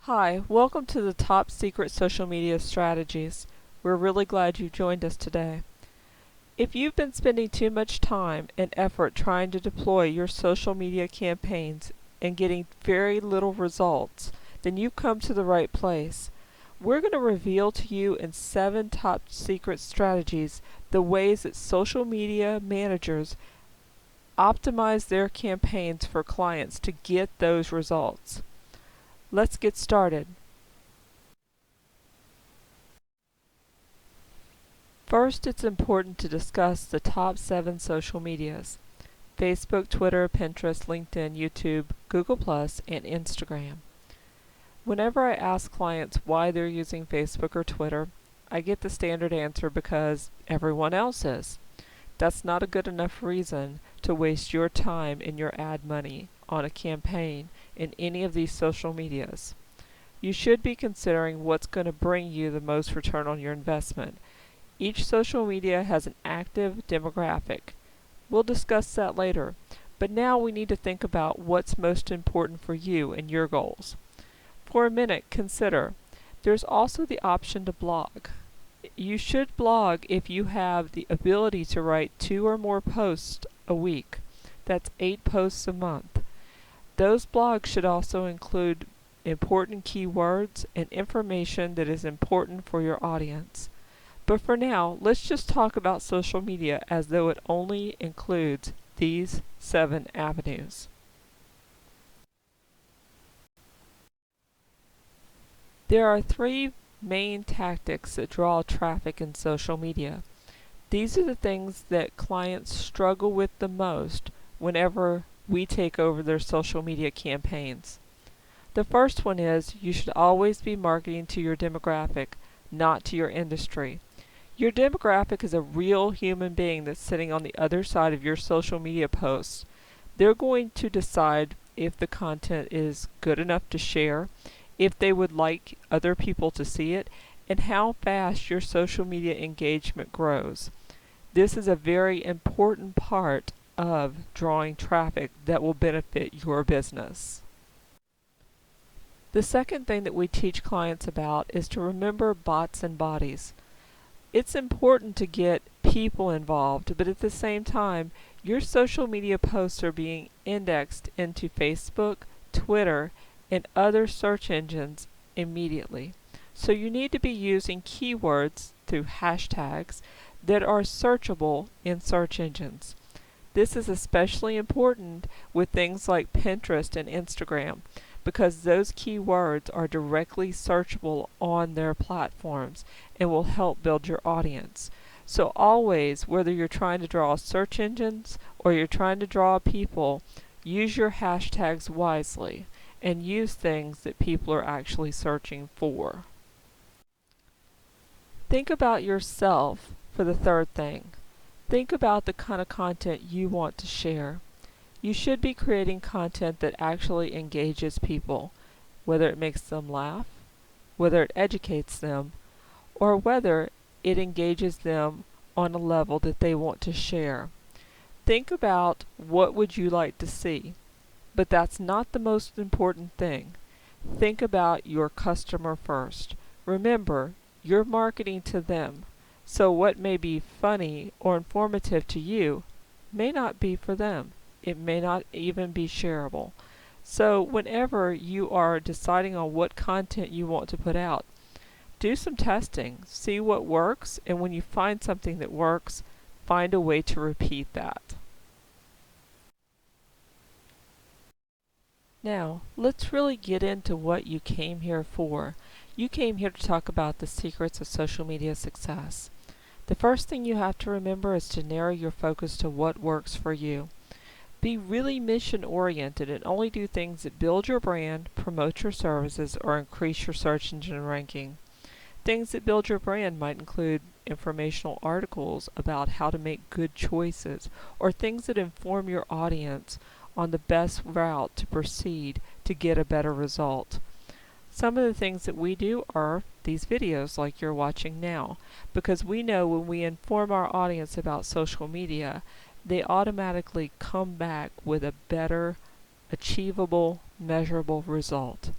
Hi, welcome to the Top Secret Social Media Strategies. We're really glad you joined us today. If you've been spending too much time and effort trying to deploy your social media campaigns and getting very little results, then you've come to the right place. We're going to reveal to you in 7 top secret strategies the ways that social media managers optimize their campaigns for clients to get those results. Let's get started. First, it's important to discuss the top 7 social medias: Facebook, Twitter, Pinterest, LinkedIn, YouTube, Google+, and Instagram. Whenever I ask clients why they're using Facebook or Twitter, I get the standard answer: because everyone else is. That's not a good enough reason to waste your time and your ad money on a campaign in any of these social medias. You should be considering what's going to bring you the most return on your investment. Each social media has an active demographic. We'll discuss that later, but now we need to think about what's most important for you and your goals. For a minute, consider there's also the option to blog. You should blog if you have the ability to write 2 or more posts a week. That's 8 posts a month. Those blogs should also include important keywords and information that is important for your audience. But for now, let's just talk about social media as though it only includes these 7 avenues. There are 3 main tactics that draw traffic in social media. These are the things that clients struggle with the most whenever we take over their social media campaigns. The first one is you should always be marketing to your demographic, not to your industry. Your demographic is a real human being that's sitting on the other side of your social media posts. They're going to decide if the content is good enough to share, if they would like other people to see it, and how fast your social media engagement grows. This is a very important part of drawing traffic that will benefit your business. The second thing that we teach clients about is to remember bots and bodies. It's important to get people involved, but at the same time, your social media posts are being indexed into Facebook, Twitter, and other search engines immediately. So you need to be using keywords through hashtags that are searchable in search engines. This is especially important with things like Pinterest and Instagram, because those keywords are directly searchable on their platforms and will help build your audience. So always, whether you're trying to draw search engines or you're trying to draw people, use your hashtags wisely and use things that people are actually searching for. Think about yourself for the third thing. Think about the kind of content you want to share. You should be creating content that actually engages people, whether it makes them laugh, whether it educates them, or whether it engages them on a level that they want to share. Think about what would you like to see, but that's not the most important thing. Think about your customer first. Remember, you're marketing to them, so what may be funny or informative to you may not be for them. It may not even be shareable. So whenever you are deciding on what content you want to put out, do some testing, see what works, and when you find something that works, find a way to repeat that. Now, let's really get into what you came here for. You came here to talk about the secrets of social media success. The first thing you have to remember is to narrow your focus to what works for you. Be really mission-oriented and only do things that build your brand, promote your services, or increase your search engine ranking. Things that build your brand might include informational articles about how to make good choices, or things that inform your audience on the best route to proceed to get a better result. Some of the things that we do are these videos like you're watching now, because we know when we inform our audience about social media, they automatically come back with a better, achievable, measurable result.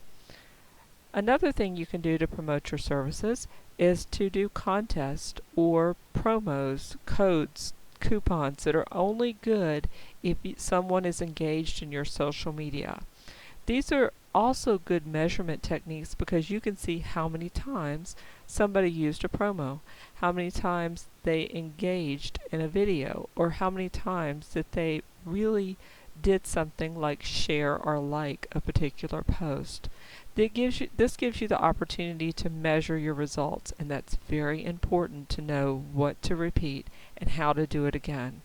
Another thing you can do to promote your services is to do contests or promos, codes, coupons that are only good if someone is engaged in your social media. These are also good measurement techniques because you can see how many times somebody used a promo, how many times they engaged in a video, or how many times that they really did something like share or like a particular post. This gives you the opportunity to measure your results, and that's very important to know what to repeat and how to do it again.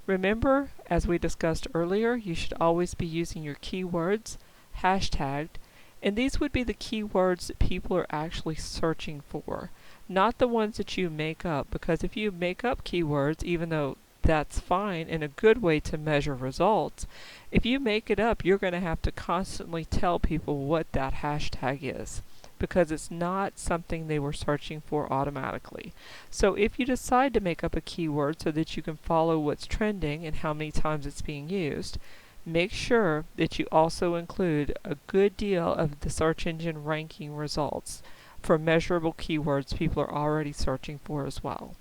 Remember, as we discussed earlier, you should always be using your keywords, hashtagged, and these would be the keywords that people are actually searching for, not the ones that you make up, because if you make up keywords, even though that's fine and a good way to measure results, if you make it up, you're going to have to constantly tell people what that hashtag is, because it's not something they were searching for automatically. So if you decide to make up a keyword so that you can follow what's trending and how many times it's being used, make sure that you also include a good deal of the search engine ranking results for measurable keywords people are already searching for as well.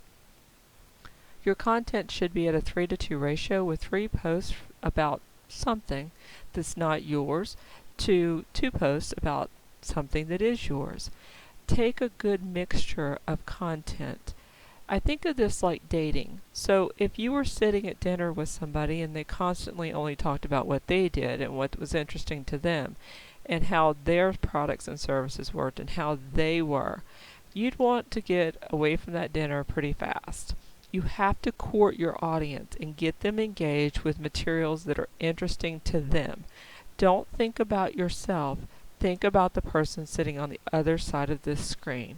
Your content should be at a 3:2 ratio, with 3 posts about something that's not yours to 2 posts about something that is yours. Take a good mixture of content. I think of this like dating. So if you were sitting at dinner with somebody and they constantly only talked about what they did and what was interesting to them and how their products and services worked and how they were, you'd want to get away from that dinner pretty fast. You have to court your audience and get them engaged with materials that are interesting to them. Don't think about yourself. Think about the person sitting on the other side of this screen.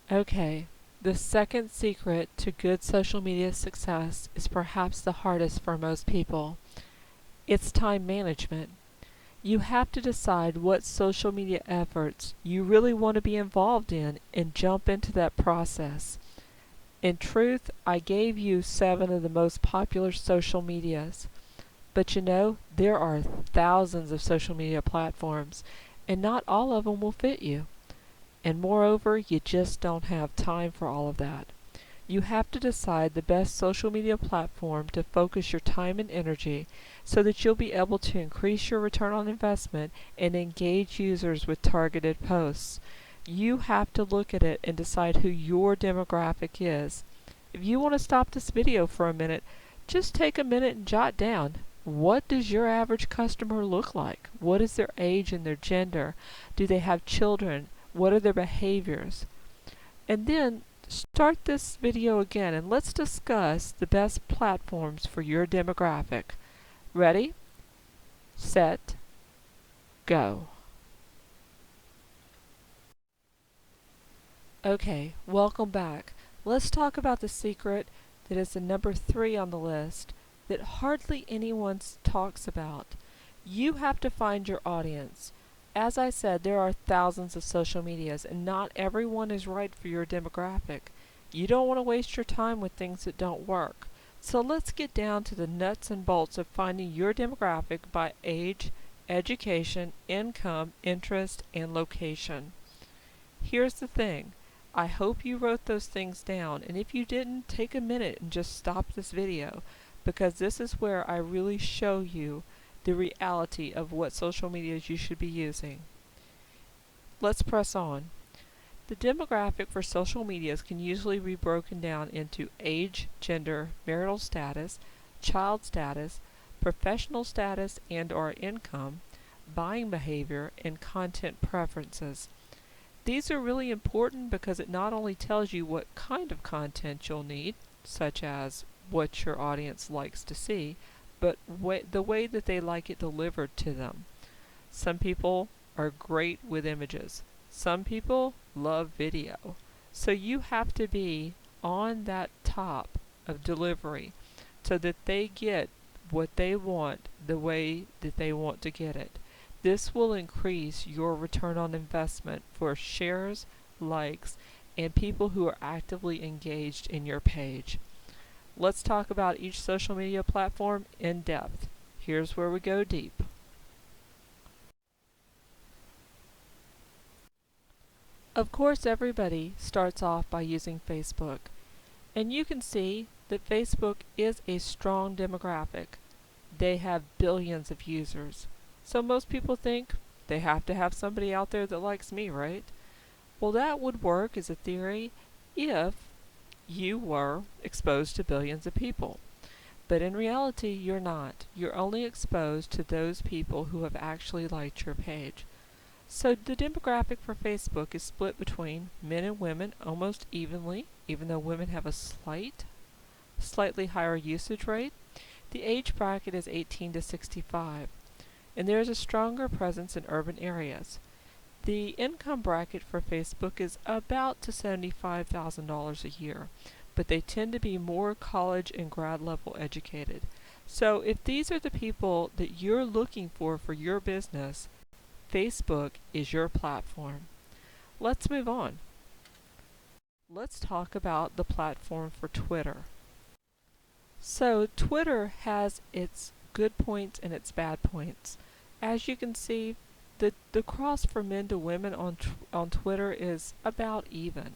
Okay, the second secret to good social media success is perhaps the hardest for most people. It's time management. You have to decide what social media efforts you really want to be involved in and jump into that process. In truth, I gave you 7 of the most popular social medias. But you know, there are thousands of social media platforms, and not all of them will fit you. And moreover, you just don't have time for all of that. You have to decide the best social media platform to focus your time and energy so that you'll be able to increase your return on investment and engage users with targeted posts. You have to look at it and decide who your demographic is. If you want to stop this video for a minute, just take a minute and jot down, what does your average customer look like? What is their age and their gender? Do they have children? What are their behaviors? And then start this video again and let's discuss the best platforms for your demographic. Ready, set, go. Okay, welcome back. Let's talk about the secret that is the number 3 on the list that hardly anyone talks about. You have to find your audience. As I said, there are thousands of social medias, and not everyone is right for your demographic. You don't want to waste your time with things that don't work. So let's get down to the nuts and bolts of finding your demographic by age, education, income, interest, and location. Here's the thing. I hope you wrote those things down, and if you didn't, take a minute and just stop this video, because this is where I really show you the reality of what social medias you should be using. Let's press on. The demographic for social medias can usually be broken down into age, gender, marital status, child status, professional status and/or income, buying behavior, and content preferences. These are really important because it not only tells you what kind of content you'll need, such as what your audience likes to see, but the way that they like it delivered to them. Some people are great with images. Some people love video. So you have to be on that top of delivery so that they get what they want the way that they want to get it. This will increase your return on investment for shares, likes, and people who are actively engaged in your page. Let's talk about each social media platform in depth. Here's where we go deep. Of course, everybody starts off by using Facebook, and you can see that Facebook is a strong demographic. They have billions of users. So most people think they have to have somebody out there that likes me, right? Well, that would work as a theory if you were exposed to billions of people. But in reality, you're not. You're only exposed to those people who have actually liked your page. So the demographic for Facebook is split between men and women almost evenly, even though women have a slightly higher usage rate. The age bracket is 18 to 65, and there is a stronger presence in urban areas. The income bracket for Facebook is about to $75,000 a year, but they tend to be more college and grad level educated. So if these are the people that you're looking for your business, Facebook is your platform. Let's move on. Let's talk about the platform for Twitter. So Twitter has its good points and its bad points. As you can see, the cross for men to women on Twitter is about even.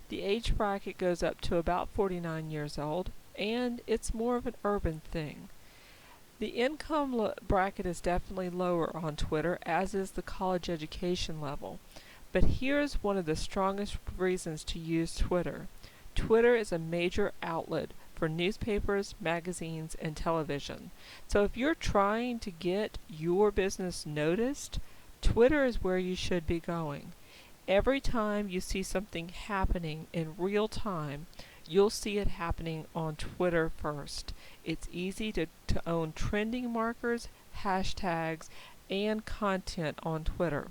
The age bracket goes up to about 49 years old, and it's more of an urban thing. The income bracket is definitely lower on Twitter, as is the college education level. But here's one of the strongest reasons to use Twitter. Twitter is a major outlet for newspapers, magazines, and television. So if you're trying to get your business noticed, Twitter is where you should be going. Every time you see something happening in real time, you'll see it happening on Twitter first. It's easy to own trending markers, hashtags, and content on Twitter.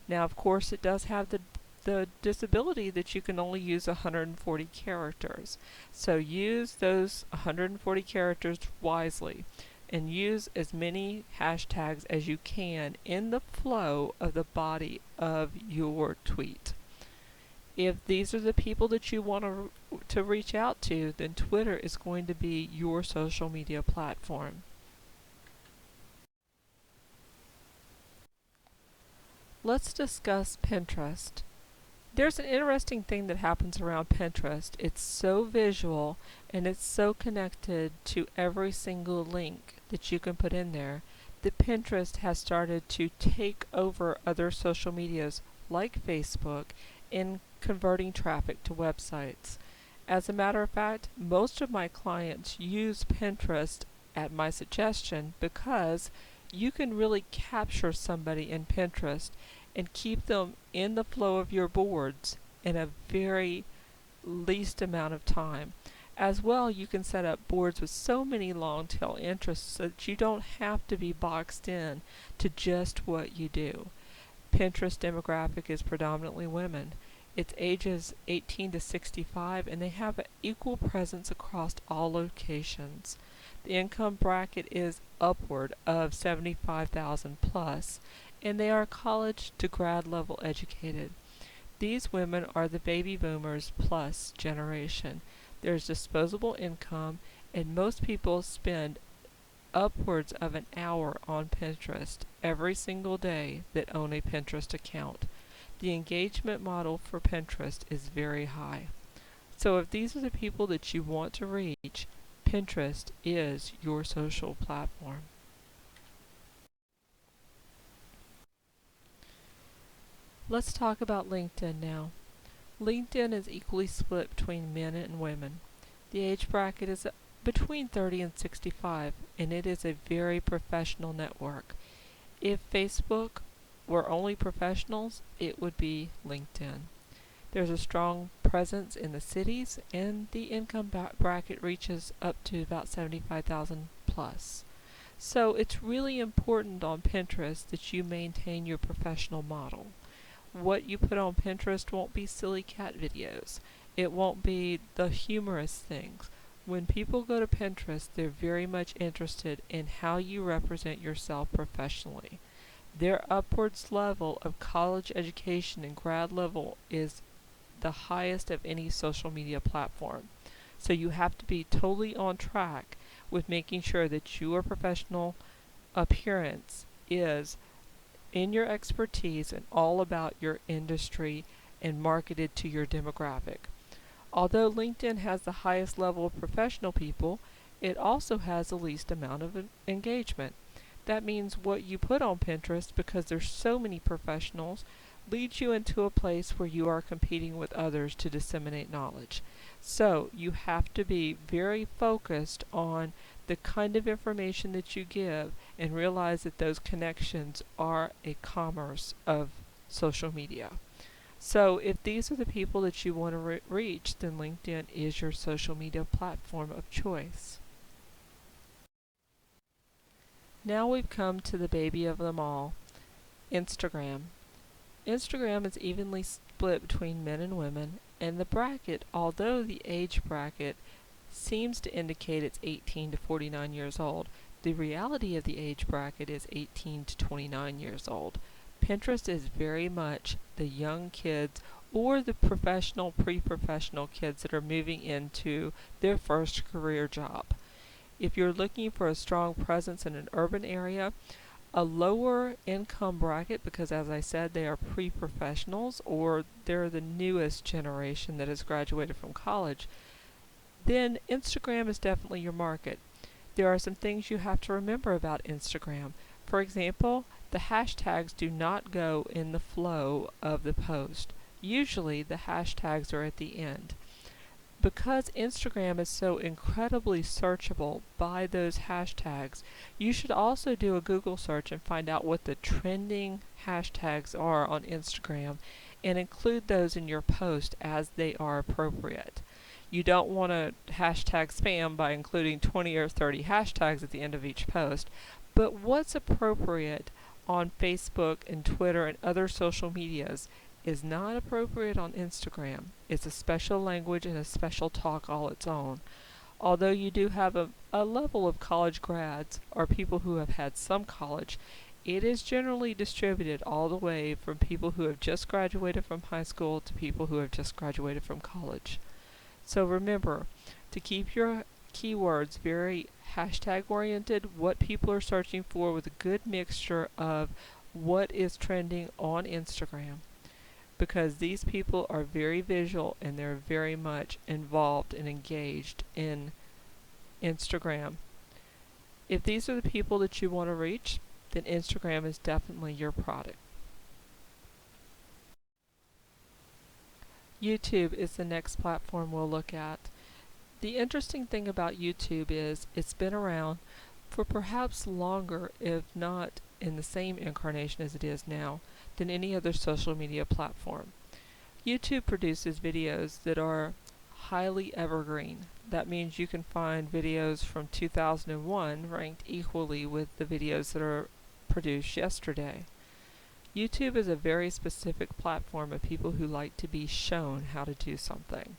Now, of course, it does have the disability that you can only use 140 characters. So use those 140 characters wisely and use as many hashtags as you can in the flow of the body of your tweet. If these are the people that you want to reach out to, then Twitter is going to be your social media platform. Let's discuss Pinterest. There's an interesting thing that happens around Pinterest. It's so visual and it's so connected to every single link that you can put in there that Pinterest has started to take over other social medias like Facebook in converting traffic to websites. As a matter of fact, most of my clients use Pinterest at my suggestion because you can really capture somebody in Pinterest and keep them in the flow of your boards in a very least amount of time. As well, you can set up boards with so many long tail interests so that you don't have to be boxed in to just what you do. Pinterest demographic is predominantly women. It's ages 18 to 65, and they have an equal presence across all locations. The income bracket is upward of 75,000 plus, and they are college to grad level educated. These women are the baby boomers plus generation. There's disposable income, and most people spend upwards of an hour on Pinterest every single day that own a Pinterest account. The engagement model for Pinterest is very high. So if these are the people that you want to reach, Pinterest is your social platform. Let's talk about LinkedIn now. LinkedIn is equally split between men and women. The age bracket is between 30 and 65, and it is a very professional network. If Facebook were only professionals, it would be LinkedIn. There's a strong presence in the cities, and the income bracket reaches up to about 75,000 plus. So it's really important on Pinterest that you maintain your professional model. What you put on Pinterest won't be silly cat videos. It won't be the humorous things. When people go to Pinterest, they're very much interested in how you represent yourself professionally. Their upwards level of college education and grad level is the highest of any social media platform. So you have to be totally on track with making sure that your professional appearance is in your expertise and all about your industry and marketed to your demographic. Although LinkedIn has the highest level of professional people, it also has the least amount of engagement. That means what you put on Pinterest, because there's so many professionals, leads you into a place where you are competing with others to disseminate knowledge. So you have to be very focused on the kind of information that you give and realize that those connections are a commerce of social media. So if these are the people that you want to reach, then LinkedIn is your social media platform of choice. Now we've come to the baby of them all, Instagram. Instagram is evenly split between men and women, and the bracket, although the age bracket seems to indicate it's 18 to 49 years old, the reality of the age bracket is 18 to 29 years old. Pinterest is very much the young kids or the professional, pre-professional kids that are moving into their first career job. If you're looking for a strong presence in an urban area, a lower income bracket, because as I said, they are pre-professionals or they're the newest generation that has graduated from college, then Instagram is definitely your market. There are some things you have to remember about Instagram. For example, the hashtags do not go in the flow of the post. Usually the hashtags are at the end. Because Instagram is so incredibly searchable by those hashtags, you should also do a Google search and find out what the trending hashtags are on Instagram and include those in your post as they are appropriate. You don't want to hashtag spam by including 20 or 30 hashtags at the end of each post, but what's appropriate on Facebook and Twitter and other social medias is not appropriate on Instagram. It's a special language and a special talk all its own. Although you do have a level of college grads or people who have had some college, it is generally distributed all the way from people who have just graduated from high school to people who have just graduated from college. So remember to keep your keywords very hashtag oriented, what people are searching for, with a good mixture of what is trending on Instagram, because these people are very visual and they're very much involved and engaged in Instagram. If these are the people that you want to reach, then Instagram is definitely your product. YouTube is the next platform we'll look at. The interesting thing about YouTube is it's been around for perhaps longer, if not in the same incarnation as it is now, than any other social media platform. YouTube produces videos that are highly evergreen. That means you can find videos from 2001 ranked equally with the videos that are produced yesterday. YouTube is a very specific platform of people who like to be shown how to do something.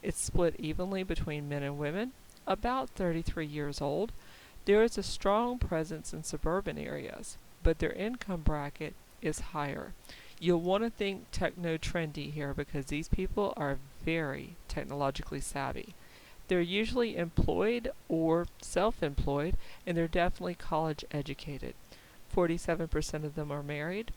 It's split evenly between men and women, about 33 years old. There is a strong presence in suburban areas, but their income bracket is higher. You'll want to think techno-trendy here because these people are very technologically savvy. They're usually employed or self-employed, and they're definitely college educated. 47% of them are married.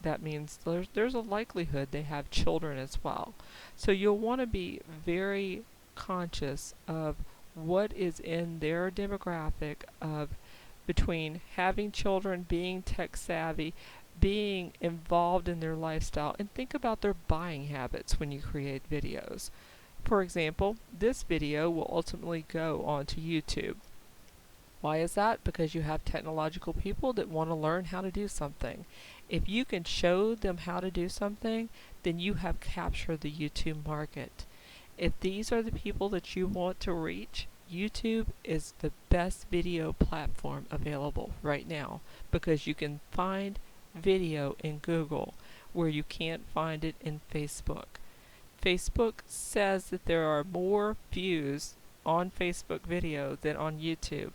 That means there's a likelihood they have children as well. So you'll want to be very conscious of what is in their demographic of between having children, being tech savvy, being involved in their lifestyle, and think about their buying habits when you create videos. For example, this video will ultimately go onto YouTube. Why is that? Because you have technological people that want to learn how to do something. If you can show them how to do something, then you have captured the YouTube market. If these are the people that you want to reach, YouTube is the best video platform available right now because you can find video in Google where you can't find it in Facebook. Facebook says that there are more views on Facebook video than on YouTube.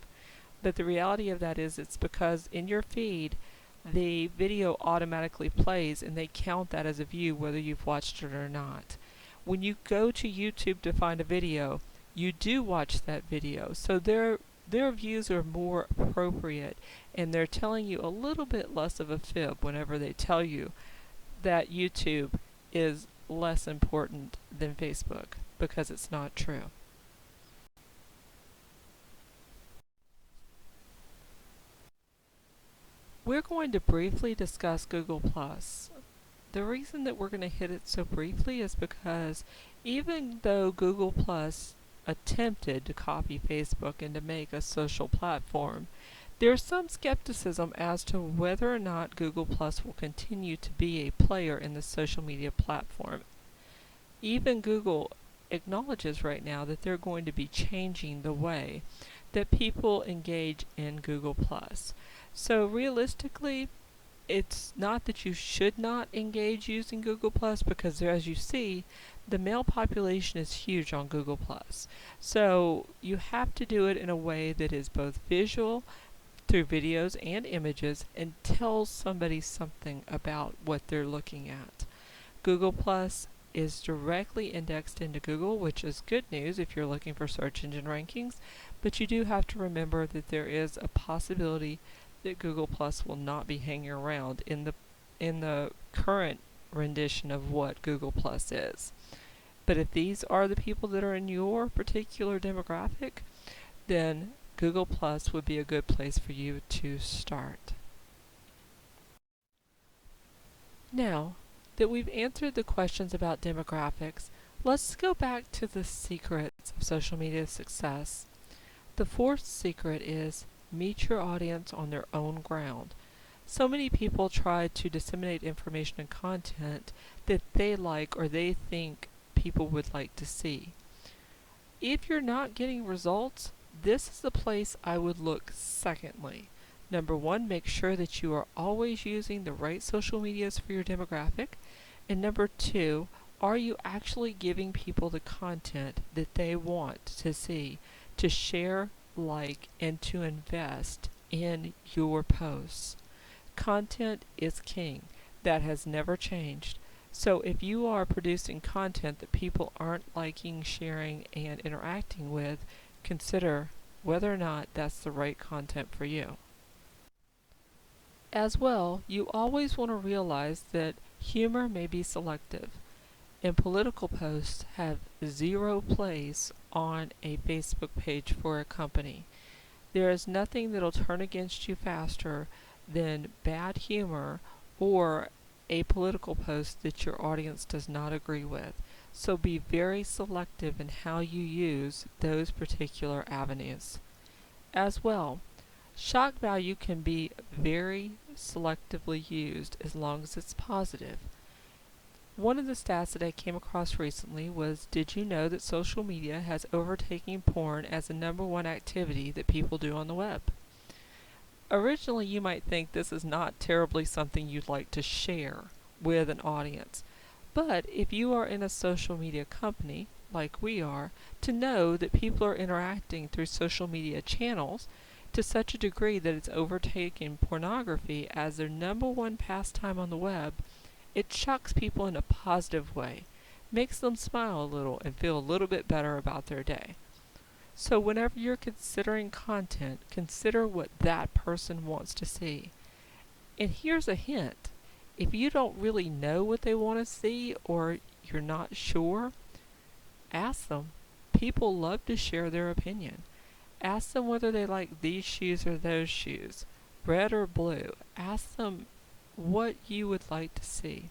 But the reality of that is it's because in your feed, the video automatically plays and they count that as a view whether you've watched it or not. When you go to YouTube to find a video, you do watch that video. So their views are more appropriate and they're telling you a little bit less of a fib whenever they tell you that YouTube is less important than Facebook, because it's not true. We're going to briefly discuss Google+. The reason that we're going to hit it so briefly is because even though Google+ attempted to copy Facebook and to make a social platform, there's some skepticism as to whether or not Google+ will continue to be a player in the social media platform. Even Google acknowledges right now that they're going to be changing the way that people engage in Google+. So realistically, it's not that you should not engage using Google+, because as you see, the male population is huge on Google+. So you have to do it in a way that is both visual, through videos and images, and tells somebody something about what they're looking at. Google+ is directly indexed into Google, which is good news if you're looking for search engine rankings, but you do have to remember that there is a possibility that Google+ will not be hanging around in the current rendition of what Google+ is. But if these are the people that are in your particular demographic, then Google+ would be a good place for you to start. Now that we've answered the questions about demographics, let's go back to the secrets of social media success. The fourth secret is meet your audience on their own ground. So many people try to disseminate information and content that they like or they think people would like to see. If you're not getting results, this is the place I would look secondly. Number one, make sure that you are always using the right social medias for your demographic. And number two, are you actually giving people the content that they want to see, to share, like, and to invest in your posts? Content is king. That has never changed. So if you are producing content that people aren't liking, sharing, and interacting with, consider whether or not that's the right content for you. As well, you always want to realize that humor may be selective, and political posts have zero place on a Facebook page for a company. There is nothing that'll turn against you faster than bad humor or a political post that your audience does not agree with. So be very selective in how you use those particular avenues. As well, shock value can be very selectively used as long as it's positive. One of the stats that I came across recently was, did you know that social media has overtaken porn as the #1 activity that people do on the web? Originally, you might think this is not terribly something you'd like to share with an audience. But if you are in a social media company, like we are, to know that people are interacting through social media channels to such a degree that it's overtaking pornography as their #1 pastime on the web, it shocks people in a positive way, makes them smile a little and feel a little bit better about their day. So whenever you're considering content, consider what that person wants to see. And here's a hint. If you don't really know what they want to see or you're not sure, ask them. People love to share their opinion. Ask them whether they like these shoes or those shoes, red or blue. Ask them what you would like to see.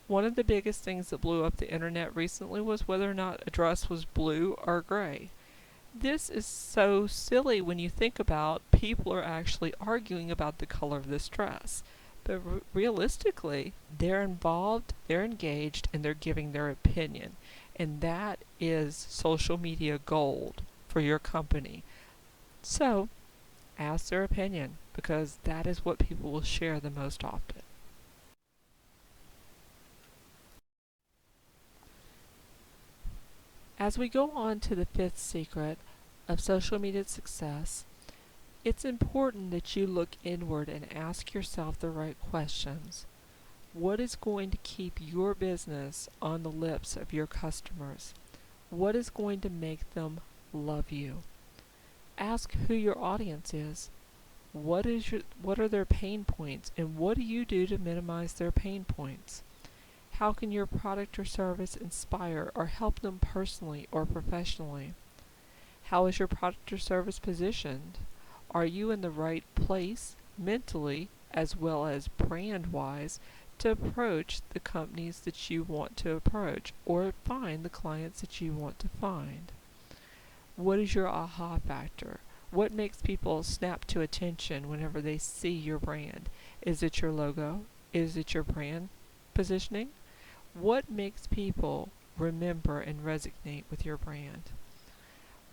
One of the biggest things that blew up the internet recently was whether or not a dress was blue or gray. This is so silly when you think about people are actually arguing about the color of this dress. But realistically, they're involved, they're engaged, and they're giving their opinion. And that is social media gold for your company. So, ask their opinion, because that is what people will share the most often. As we go on to the fifth secret of social media success, it's important that you look inward and ask yourself the right questions. What is going to keep your business on the lips of your customers? What is going to make them love you? Ask who your audience is. What are their pain points, and what do you do to minimize their pain points? How can your product or service inspire or help them personally or professionally? How is your product or service positioned? Are you in the right place mentally as well as brand-wise to approach the companies that you want to approach or find the clients that you want to find? What is your aha factor? What makes people snap to attention whenever they see your brand? Is it your logo? Is it your brand positioning? What makes people remember and resonate with your brand?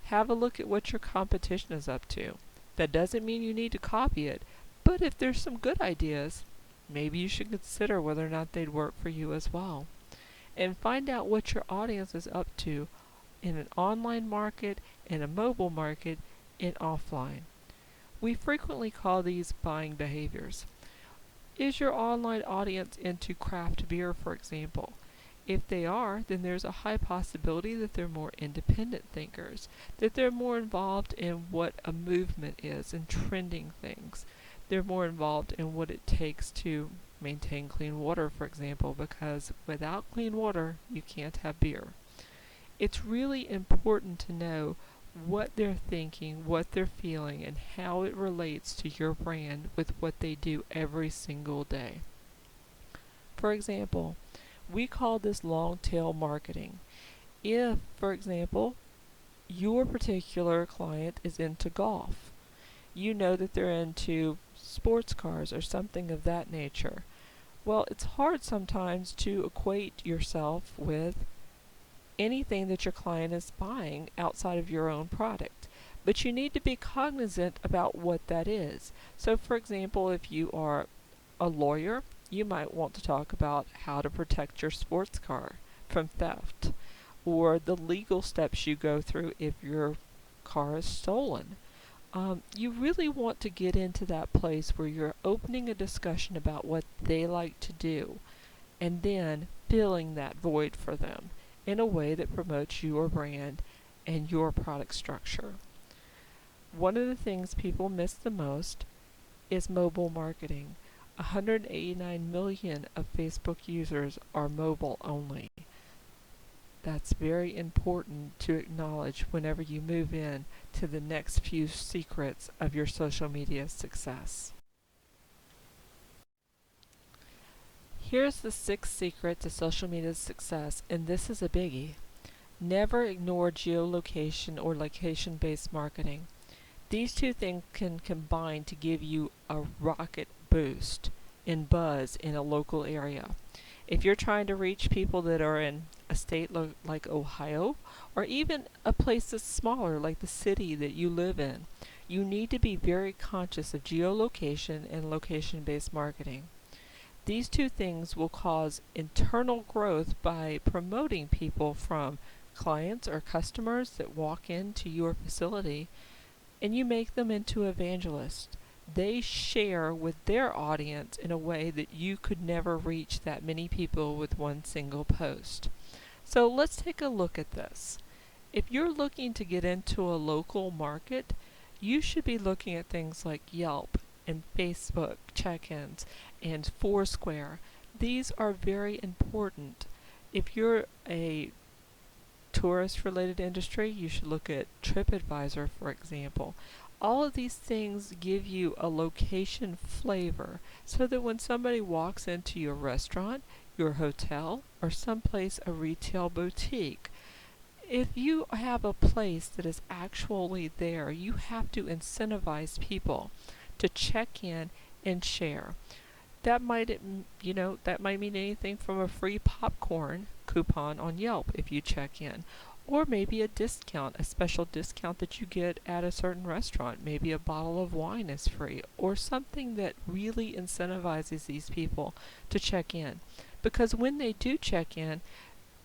Have a look at what your competition is up to. That doesn't mean you need to copy it, but if there's some good ideas, maybe you should consider whether or not they'd work for you as well. And find out what your audience is up to in an online market, in a mobile market, and offline. We frequently call these buying behaviors. Is your online audience into craft beer, for example? If they are, then there's a high possibility that they're more independent thinkers, that they're more involved in what a movement is and trending things. They're more involved in what it takes to maintain clean water, for example, because without clean water, you can't have beer. It's really important to know what they're thinking, what they're feeling, and how it relates to your brand with what they do every single day. For example, we call this long tail marketing. If, for example, your particular client is into golf, you know that they're into sports cars or something of that nature. Well, it's hard sometimes to equate yourself with anything that your client is buying outside of your own product. But you need to be cognizant about what that is. So, for example, if you are a lawyer, you might want to talk about how to protect your sports car from theft, or the legal steps you go through if your car is stolen. You really want to get into that place where you're opening a discussion about what they like to do, and then filling that void for them in a way that promotes your brand and your product structure. One of the things people miss the most is mobile marketing. 189 million of Facebook users are mobile only. That's very important to acknowledge whenever you move in to the next few secrets of your social media success. Here's the sixth secret to social media success, and this is a biggie. Never ignore geolocation or location-based marketing. These two things can combine to give you a rocket boost in buzz in a local area. If you're trying to reach people that are in a state like Ohio, or even a place that's smaller like the city that you live in, you need to be very conscious of geolocation and location-based marketing. These two things will cause internal growth by promoting people from clients or customers that walk into your facility, and you make them into evangelists. They share with their audience in a way that you could never reach that many people with one single post. So let's take a look at this. If you're looking to get into a local market, you should be looking at things like Yelp and Facebook check-ins and Foursquare. These are very important. If you're a tourist-related industry, you should look at TripAdvisor, for example. All of these things give you a location flavor so that when somebody walks into your restaurant, your hotel, or someplace, a retail boutique, if you have a place that is actually there, you have to incentivize people to check in and share. That might mean anything from a free popcorn coupon on Yelp if you check in, or maybe a discount, a special discount that you get at a certain restaurant. Maybe a bottle of wine is free, or something that really incentivizes these people to check in. Because when they do check in,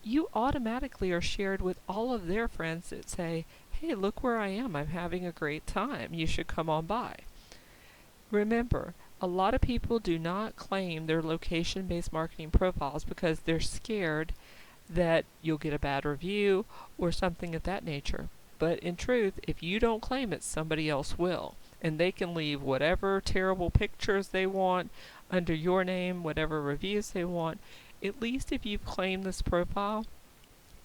you automatically are shared with all of their friends that say, hey, look where I am. I'm having a great time. You should come on by. Remember, a lot of people do not claim their location-based marketing profiles because they're scared that you'll get a bad review or something of that nature. But in truth, if you don't claim it, somebody else will. And they can leave whatever terrible pictures they want under your name, whatever reviews they want, At least if you've claimed this profile,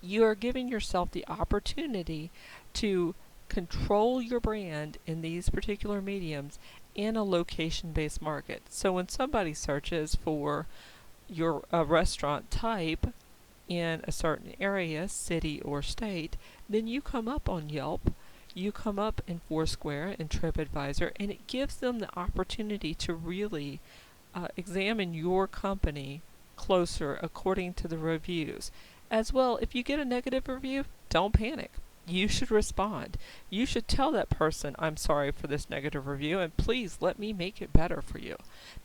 you are giving yourself the opportunity to control your brand in these particular mediums in a location-based market. So when somebody searches for your restaurant type in a certain area, city or state, then you come up on Yelp, you come up in Foursquare and TripAdvisor, and it gives them the opportunity to really examine your company closer according to the reviews. As well, if you get a negative review, don't panic. You should respond. You should tell that person, I'm sorry for this negative review, and please let me make it better for you.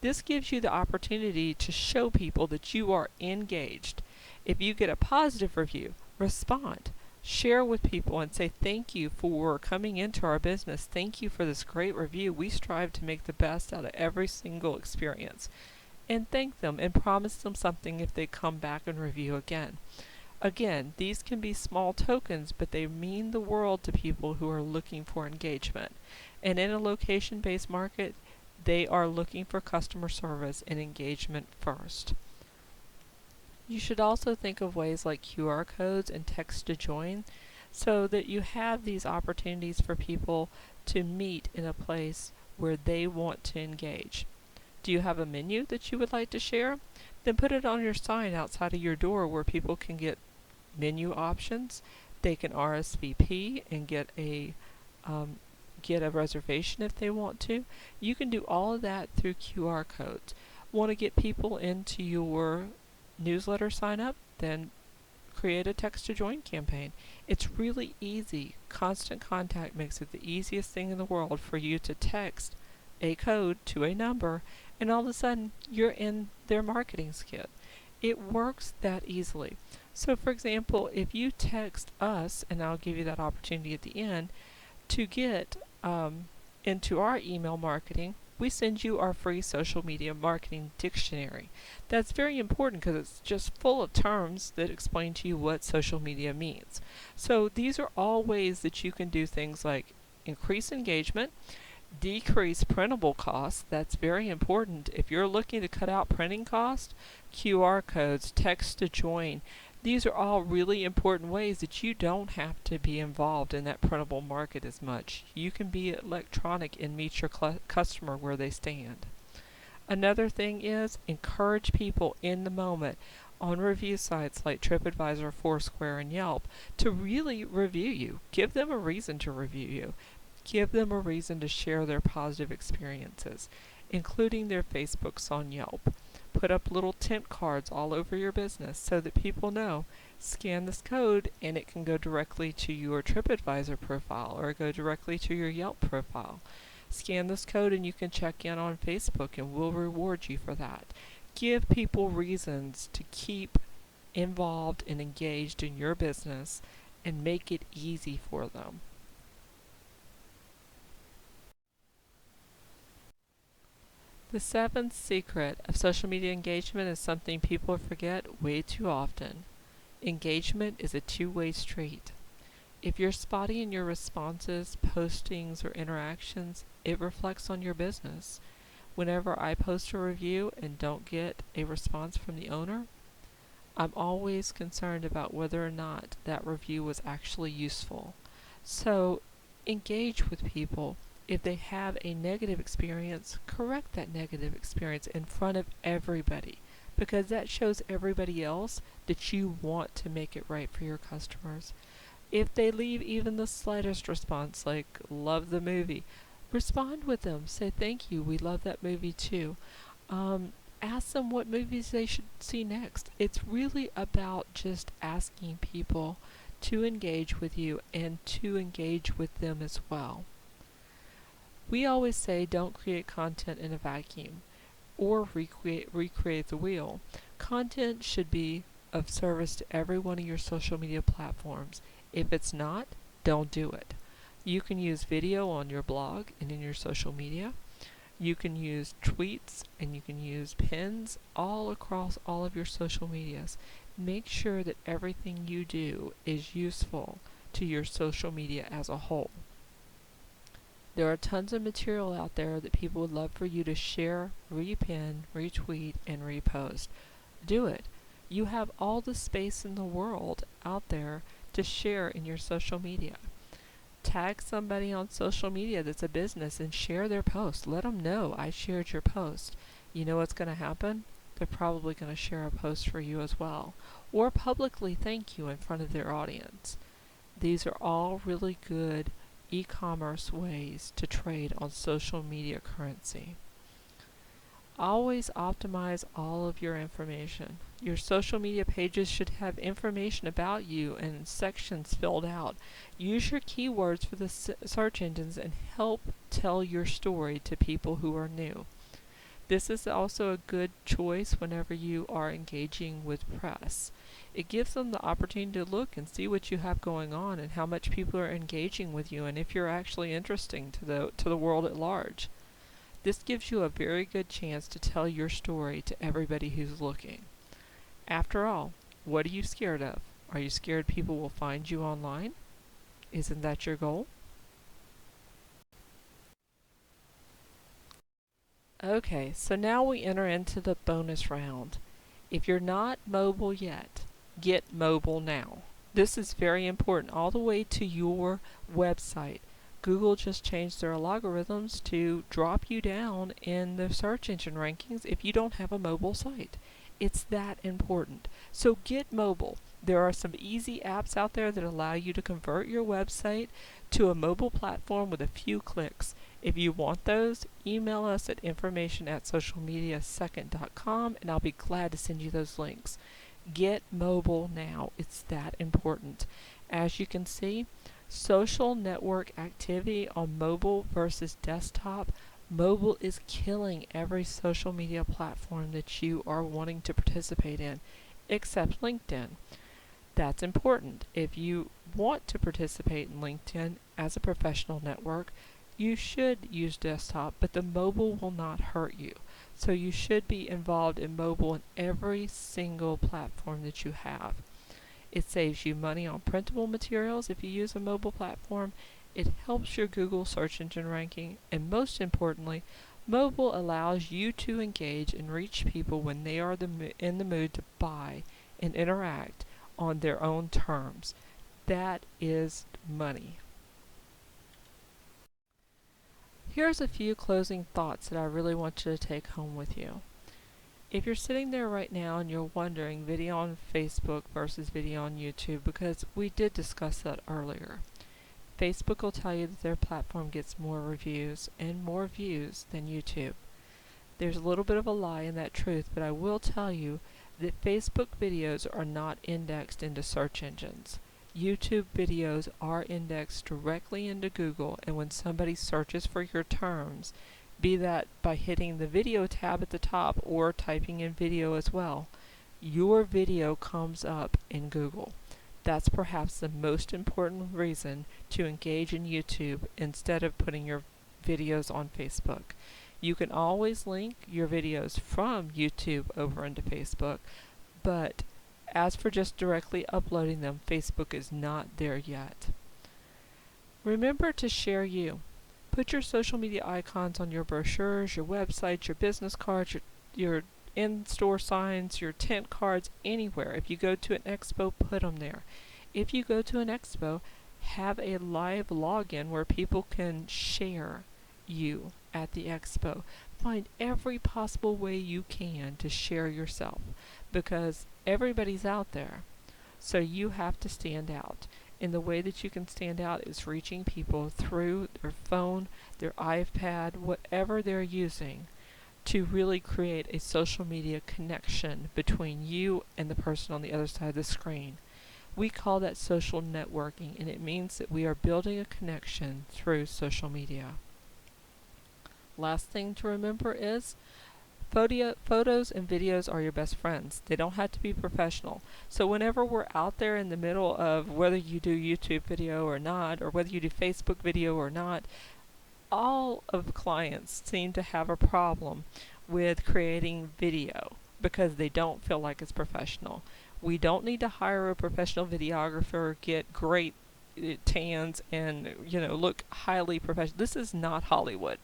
This gives you the opportunity to show people that you are engaged. If you get a positive review, respond. Share with people and say thank you for coming into our business. Thank you for this great review. We strive to make the best out of every single experience. And thank them and promise them something if they come back and review again. Again, these can be small tokens, but they mean the world to people who are looking for engagement. And in a location-based market, they are looking for customer service and engagement first. You should also think of ways like QR codes and text to join so that you have these opportunities for people to meet in a place where they want to engage. Do you have a menu that you would like to share? Then put it on your sign outside of your door where people can get menu options. They can RSVP and get a reservation if they want to. You can do all of that through QR codes. Want to get people into your newsletter sign up? Then create a text to join campaign. It's really easy. Constant Contact makes it the easiest thing in the world for you to text a code to a number, and all of a sudden you're in their marketing skit. It works that easily. So for example, if you text us, and I'll give you that opportunity at the end, to get into our email marketing, we send you our free social media marketing dictionary. That's very important because it's just full of terms that explain to you what social media means. So these are all ways that you can do things like increase engagement, decrease printable costs. That's very important. If you're looking to cut out printing costs, QR codes, text to join, these are all really important ways that you don't have to be involved in that printable market as much. You can be electronic and meet your customer where they stand. Another thing is encourage people in the moment on review sites like TripAdvisor, Foursquare, and Yelp to really review you. Give them a reason to review you. Give them a reason to share their positive experiences, including their Facebooks on Yelp. Put up little tent cards all over your business so that people know. Scan this code and it can go directly to your TripAdvisor profile or go directly to your Yelp profile. Scan this code and you can check in on Facebook and we'll reward you for that. Give people reasons to keep involved and engaged in your business and make it easy for them. The seventh secret of social media engagement is something people forget way too often. Engagement is a two-way street. If you're spotty in your responses, postings, or interactions, it reflects on your business. Whenever I post a review and don't get a response from the owner, I'm always concerned about whether or not that review was actually useful. So engage with people. If they have a negative experience, correct that negative experience in front of everybody, because that shows everybody else that you want to make it right for your customers. If they leave even the slightest response, like love the movie, respond with them. Say thank you, we love that movie too. Ask them what movies they should see next. It's really about just asking people to engage with you and to engage with them as well. We always say don't create content in a vacuum or recreate the wheel. Content should be of service to every one of your social media platforms. If it's not, don't do it. You can use video on your blog and in your social media. You can use tweets and you can use pins all across all of your social medias. Make sure that everything you do is useful to your social media as a whole. There are tons of material out there that people would love for you to share, repin, retweet, and repost. Do it. You have all the space in the world out there to share in your social media. Tag somebody on social media that's a business and share their post. Let them know I shared your post. You know what's going to happen? They're probably going to share a post for you as well, or publicly thank you in front of their audience. These are all really good e-commerce ways to trade on social media currency. Always optimize all of your information. Your social media pages should have information about you and sections filled out. Use your keywords for the search engines and help tell your story to people who are new. This is also a good choice whenever you are engaging with press. It gives them the opportunity to look and see what you have going on and how much people are engaging with you and if you're actually interesting to the world at large. This gives you a very good chance to tell your story to everybody who's looking. After all, what are you scared of? Are you scared people will find you online? Isn't that your goal? Okay, so now we enter into the bonus round. If you're not mobile yet, get mobile now. This is very important all the way to your website. Google just changed their algorithms to drop you down in the search engine rankings if you don't have a mobile site. It's that important. So get mobile. There are some easy apps out there that allow you to convert your website to a mobile platform with a few clicks. If you want those, email us at information@socialmediasecond.com and I'll be glad to send you those links. Get mobile now. It's that important. As you can see, social network activity on mobile versus desktop. Mobile is killing every social media platform that you are wanting to participate in, except LinkedIn. That's important. If you want to participate in LinkedIn as a professional network, you should use desktop, but the mobile will not hurt you. So you should be involved in mobile in every single platform that you have. It saves you money on printable materials if you use a mobile platform. It helps your Google search engine ranking. And most importantly, mobile allows you to engage and reach people when they are in the mood to buy and interact on their own terms. That is money. Here's a few closing thoughts that I really want you to take home with you. If you're sitting there right now and you're wondering video on Facebook versus video on YouTube, because we did discuss that earlier, Facebook will tell you that their platform gets more reviews and more views than YouTube. There's a little bit of a lie in that truth, but I will tell you that Facebook videos are not indexed into search engines. YouTube videos are indexed directly into Google, and when somebody searches for your terms, be that by hitting the video tab at the top or typing in video as well, your video comes up in Google. That's perhaps the most important reason to engage in YouTube instead of putting your videos on Facebook. You can always link your videos from YouTube over into Facebook, but as for just directly uploading them, Facebook is not there yet. Remember to share you. Put your social media icons on your brochures, your websites, your business cards, your in-store signs, your tent cards, anywhere. If you go to an expo, put them there. If you go to an expo, have a live login where people can share you at the expo. Find every possible way you can to share yourself, because everybody's out there. So you have to stand out. And the way that you can stand out is reaching people through their phone, their iPad, whatever they're using, to really create a social media connection between you and the person on the other side of the screen. We call that social networking, and it means that we are building a connection through social media. Last thing to remember is photos and videos are your best friends. They don't have to be professional. So whenever we're out there in the middle of whether you do YouTube video or not, or whether you do Facebook video or not, all of clients seem to have a problem with creating video because they don't feel like it's professional. We don't need to hire a professional videographer, get great tans, and look highly professional. This is not Hollywood.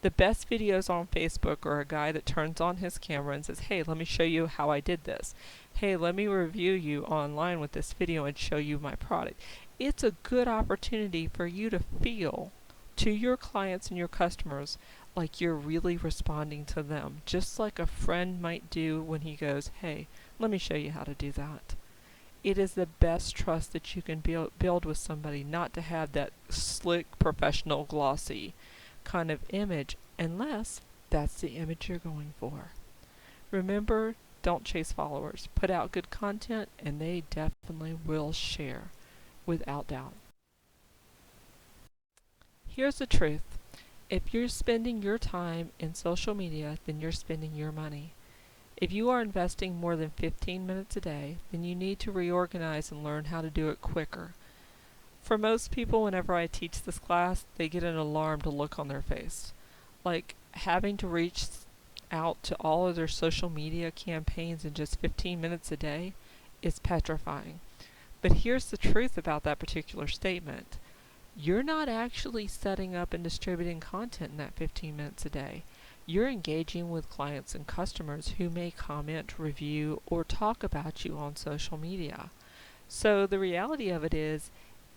The best videos on Facebook are a guy that turns on his camera and says, hey, let me show you how I did this. Hey, let me review you online with this video and show you my product. It's a good opportunity for you to feel to your clients and your customers like you're really responding to them, just like a friend might do when he goes, hey, let me show you how to do that. It is the best trust that you can build with somebody, not to have that slick, professional, glossy kind of image, unless that's the image you're going for. Remember, don't chase followers. Put out good content, and they definitely will share, without doubt. Here's the truth. If you're spending your time in social media, then you're spending your money. If you are investing more than 15 minutes a day, then you need to reorganize and learn how to do it quicker. For most people, whenever I teach this class, they get an alarmed look on their face. Like having to reach out to all of their social media campaigns in just 15 minutes a day is petrifying. But here's the truth about that particular statement. You're not actually setting up and distributing content in that 15 minutes a day. You're engaging with clients and customers who may comment, review, or talk about you on social media. So the reality of it is,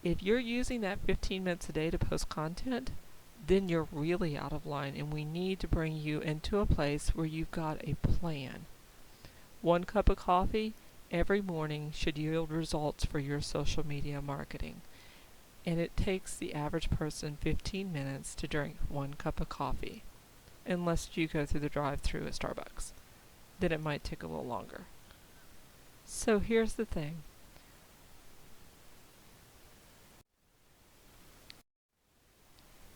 if you're using that 15 minutes a day to post content, then you're really out of line, and we need to bring you into a place where you've got a plan. 1 cup of coffee every morning should yield results for your social media marketing. And it takes the average person 15 minutes to drink 1 cup of coffee, unless you go through the drive-thru at Starbucks. Then it might take a little longer. So here's the thing.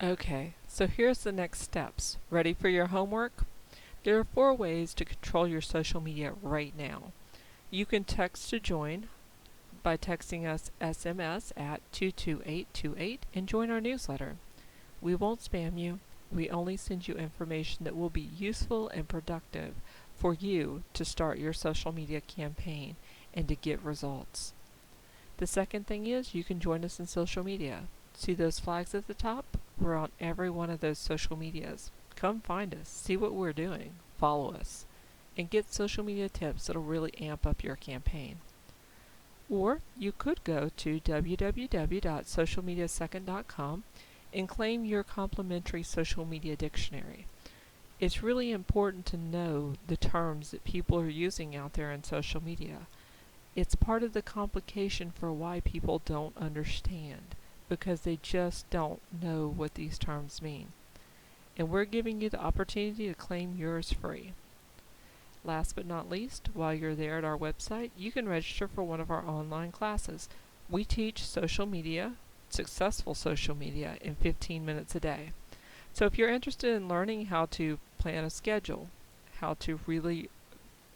Okay, so here's the next steps. Ready for your homework? There are 4 ways to control your social media right now. You can text to join by texting us SMS at 22828 and join our newsletter. We won't spam you. We only send you information that will be useful and productive for you to start your social media campaign and to get results. The second thing is you can join us in social media. See those flags at the top? We're on every one of those social medias. Come find us, see what we're doing, follow us, and get social media tips that'll really amp up your campaign. Or you could go to www.socialmediasecond.com and claim your complimentary social media dictionary. It's really important to know the terms that people are using out there in social media. It's part of the complication for why people don't understand, because they just don't know what these terms mean. And we're giving you the opportunity to claim yours free. Last but not least, while you're there at our website, you can register for one of our online classes. We teach social media, successful social media, in 15 minutes a day. So if you're interested in learning how to plan a schedule, how to really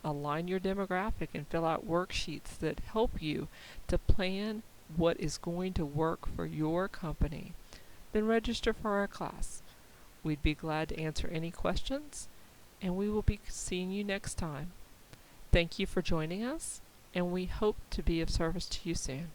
align your demographic and fill out worksheets that help you to plan what is going to work for your company, then register for our class. We'd be glad to answer any questions, and we will be seeing you next time. Thank you for joining us, and we hope to be of service to you soon.